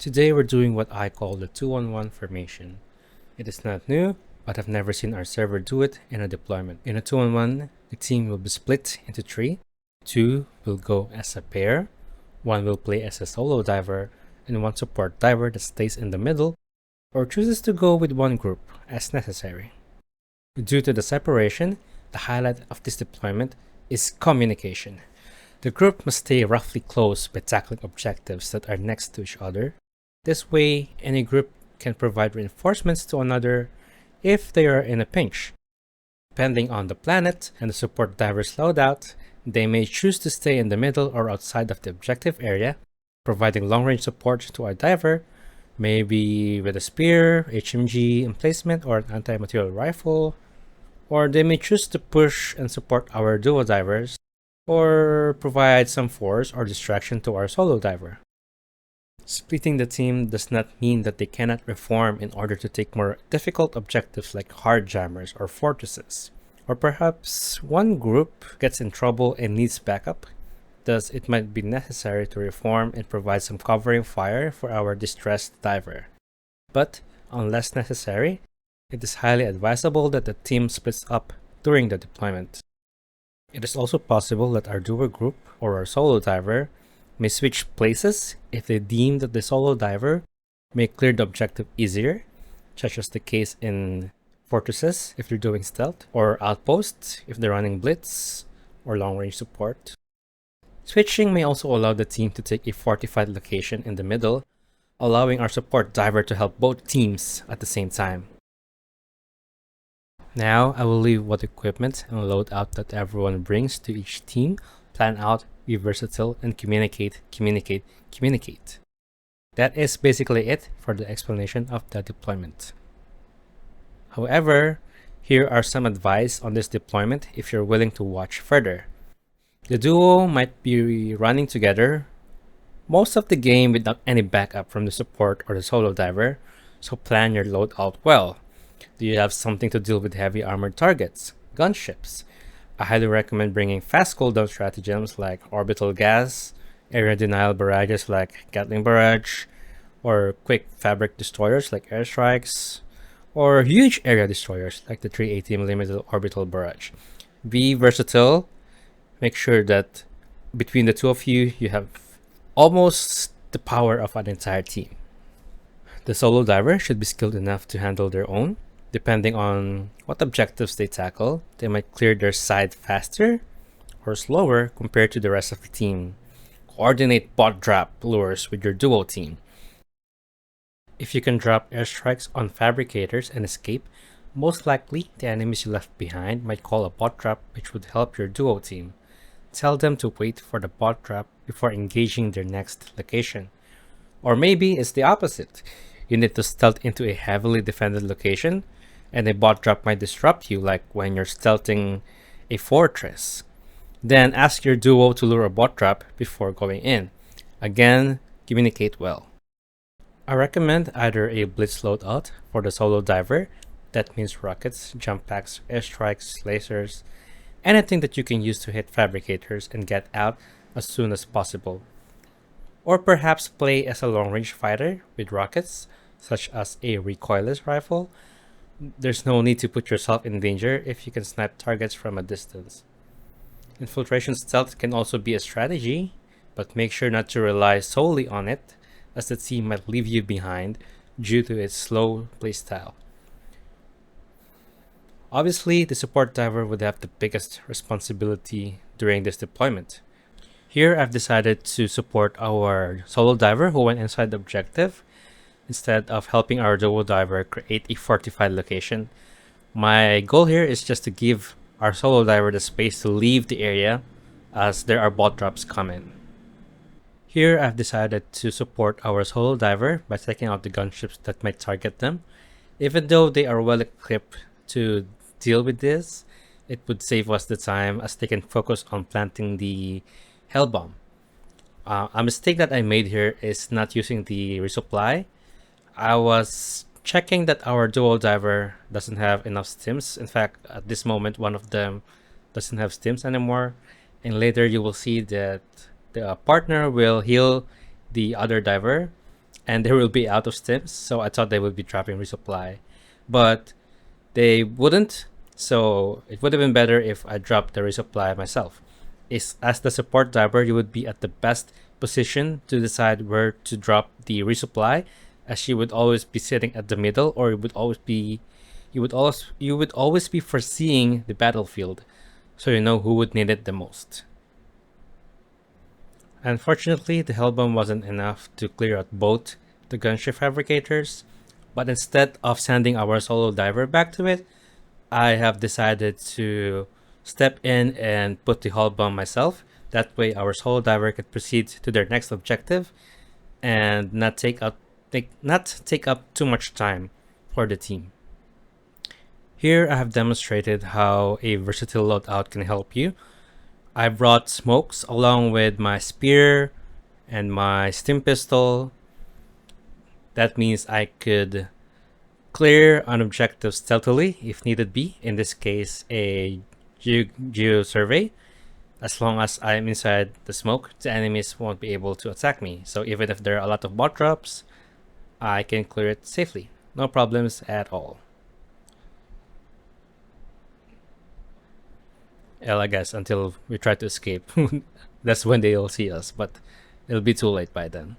Today we're doing what I call the 2-on-1 formation. It is not new, but I've never seen our server do it in a deployment. In a 2-on-1, the team will be split into three. Two will go as a pair, one will play as a solo diver, and one support diver that stays in the middle, or chooses to go with one group as necessary. Due to the separation, the highlight of this deployment is communication. The group must stay roughly close by tackling objectives that are next to each other. This way, any group can provide reinforcements to another if they are in a pinch. Depending on the planet and the support diver's loadout, they may choose to stay in the middle or outside of the objective area, providing long-range support to our diver, maybe with a spear, HMG emplacement, or an anti-material rifle. Or they may choose to push and support our duo divers, or provide some force or distraction to our solo diver. Splitting the team does not mean that they cannot reform in order to take more difficult objectives like hard jammers or fortresses. Or perhaps one group gets in trouble and needs backup, thus it might be necessary to reform and provide some covering fire for our distressed diver. But, unless necessary, it is highly advisable that the team splits up during the deployment. It is also possible that our duo group or our solo diver may switch places if they deem that the solo diver may clear the objective easier, such as the case in fortresses if they're doing stealth, or outposts if they're running blitz or long-range support. Switching may also allow the team to take a fortified location in the middle, allowing our support diver to help both teams at the same time. Now, I will leave what equipment and loadout that everyone brings to each team, plan out, be versatile, and communicate. That is basically it for the explanation of the deployment. However, here are some advice on this deployment if you're willing to watch further. The duo might be running together most of the game without any backup from the support or the solo diver, so plan your loadout well. Do you have something to deal with heavy armored targets, gunships? I highly recommend bringing fast cooldown stratagems like orbital gas, area denial barrages like Gatling Barrage, or quick fabric destroyers like airstrikes, or huge area destroyers like the 380mm orbital barrage. Be versatile. Make sure that between the two of you, you have almost the power of an entire team. The solo diver should be skilled enough to handle their own. Depending on what objectives they tackle, they might clear their side faster or slower compared to the rest of the team. Coordinate bot drop lures with your duo team. If you can drop airstrikes on fabricators and escape, most likely the enemies you left behind might call a bot drop, which would help your duo team. Tell them to wait for the bot drop before engaging their next location. Or maybe it's the opposite. You need to stealth into a heavily defended location, and a bot drop might disrupt you, like when you're stealthing a fortress. Then ask your duo to lure a bot drop before going in. Again, communicate well. I recommend either a blitz loadout for the solo diver, that means rockets, jump packs, airstrikes, lasers, anything that you can use to hit fabricators and get out as soon as possible. Or perhaps play as a long-range fighter with rockets, such as a recoilless rifle. There's no need to put yourself in danger if you can snipe targets from a distance. Infiltration stealth can also be a strategy, but make sure not to rely solely on it, as the team might leave you behind due to its slow playstyle. Obviously, the support diver would have the biggest responsibility during this deployment. Here, I've decided to support our solo diver who went inside the objective instead of helping our duo diver create a fortified location. My goal here is just to give our solo diver the space to leave the area as there are bot drops coming. Here, I've decided to support our solo diver by taking out the gunships that might target them. Even though they are well equipped to deal with this, it would save us the time as they can focus on planting the hell bomb. A mistake that I made here is not using the resupply. I was checking that our duo diver doesn't have enough stims. In fact, at this moment, one of them doesn't have stims anymore. And later you will see that the partner will heal the other diver and they will be out of stims, so I thought they would be dropping resupply, but they wouldn't. So it would have been better if I dropped the resupply myself. As the support diver, you would be at the best position to decide where to drop the resupply, as you would always be sitting at the middle, or you would always be foreseeing the battlefield, so you know who would need it the most. Unfortunately, the Hellbomb wasn't enough to clear out both the gunship fabricators, but instead of sending our solo diver back to it, I have decided to step in and put the hull bomb myself. That way our solo diver can proceed to their next objective and not take up too much time for the team. Here I have demonstrated how a versatile loadout can help you. I brought smokes along with my spear and my stim pistol. That means I could clear an objective stealthily if needed be, in this case a geo survey. As long as I'm inside the smoke, the enemies won't be able to attack me. So even if there are a lot of bot drops, I can clear it safely. No problems at all. Well, I guess until we try to escape. That's when they'll see us, but it'll be too late by then.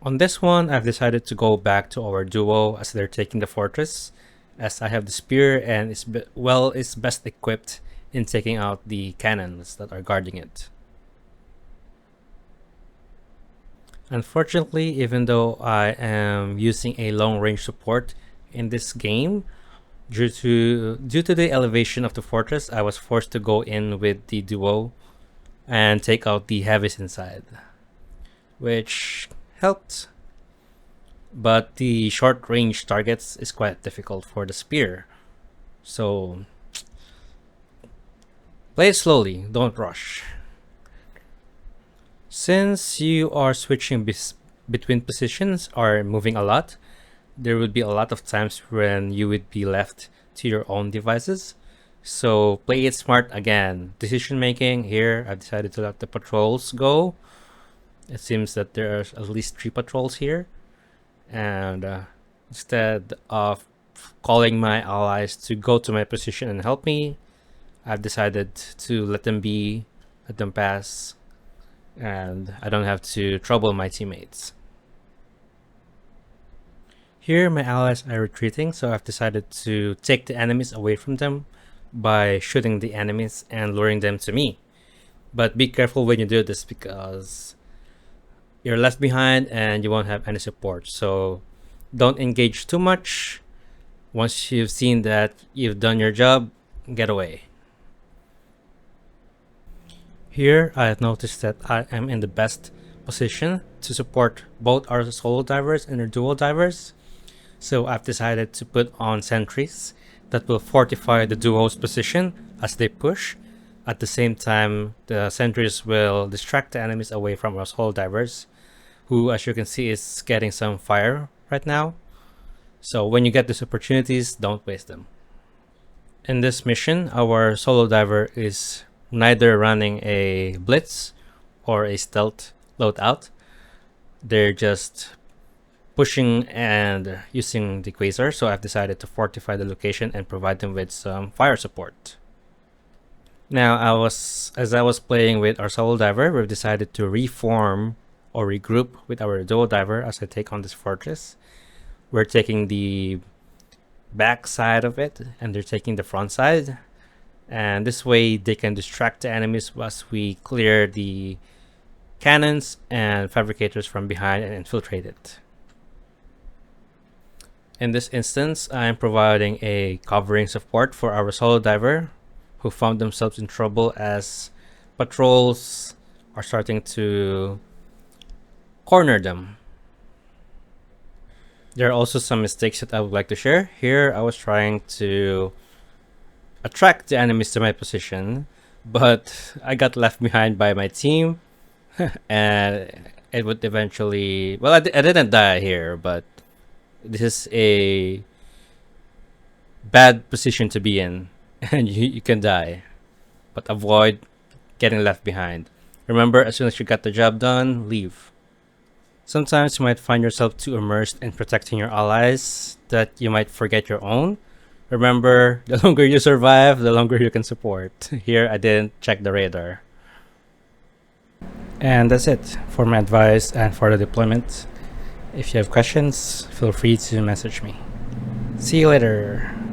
On this one, I've decided to go back to our duo as they're taking the fortress, as I have the spear and it's best equipped in taking out the cannons that are guarding it. Unfortunately, even though I am using a long range support in this game, due to the elevation of the fortress, I was forced to go in with the duo and take out the heavies inside, which helped. But the short range targets is quite difficult for the spear. So play it slowly, don't rush. Since you are switching between positions or moving a lot, there would be a lot of times when you would be left to your own devices. So play it smart again. Decision making here, I've decided to let the patrols go. It seems that there are at least 3 patrols here. And instead of calling my allies to go to my position and help me, I've decided to let them pass, and I don't have to trouble my teammates. Here, my allies are retreating, so I've decided to take the enemies away from them by shooting the enemies and luring them to me. But be careful when you do this, because you're left behind and you won't have any support. So don't engage too much. Once you've seen that you've done your job, get away. Here, I have noticed that I am in the best position to support both our solo divers and our duo divers. So I've decided to put on sentries that will fortify the duo's position as they push. At the same time, the sentries will distract the enemies away from our solo divers, who, as you can see, is getting some fire right now. So when you get these opportunities, don't waste them. In this mission, our solo diver is neither running a blitz or a stealth loadout. They're just pushing and using the quasar, so I've decided to fortify the location and provide them with some fire support. Now, as I was playing with our solo diver, we've decided to reform or regroup with our duo diver as I take on this fortress. We're taking the back side of it and they're taking the front side, and this way they can distract the enemies as we clear the cannons and fabricators from behind and infiltrate it. In this instance, I'm providing a covering support for our solo diver, who found themselves in trouble as patrols are starting to corner them. There are also some mistakes that I would like to share. Here, I was trying to attract the enemies to my position, but I got left behind by my team, and it would eventually... Well, I didn't die here, but this is a bad position to be in, and you can die, but avoid getting left behind. Remember, as soon as you got the job done, leave. Sometimes you might find yourself too immersed in protecting your allies that you might forget your own. Remember, the longer you survive, the longer you can support. Here, I didn't check the radar. And that's it for my advice and for the deployment. If you have questions, feel free to message me. See you later.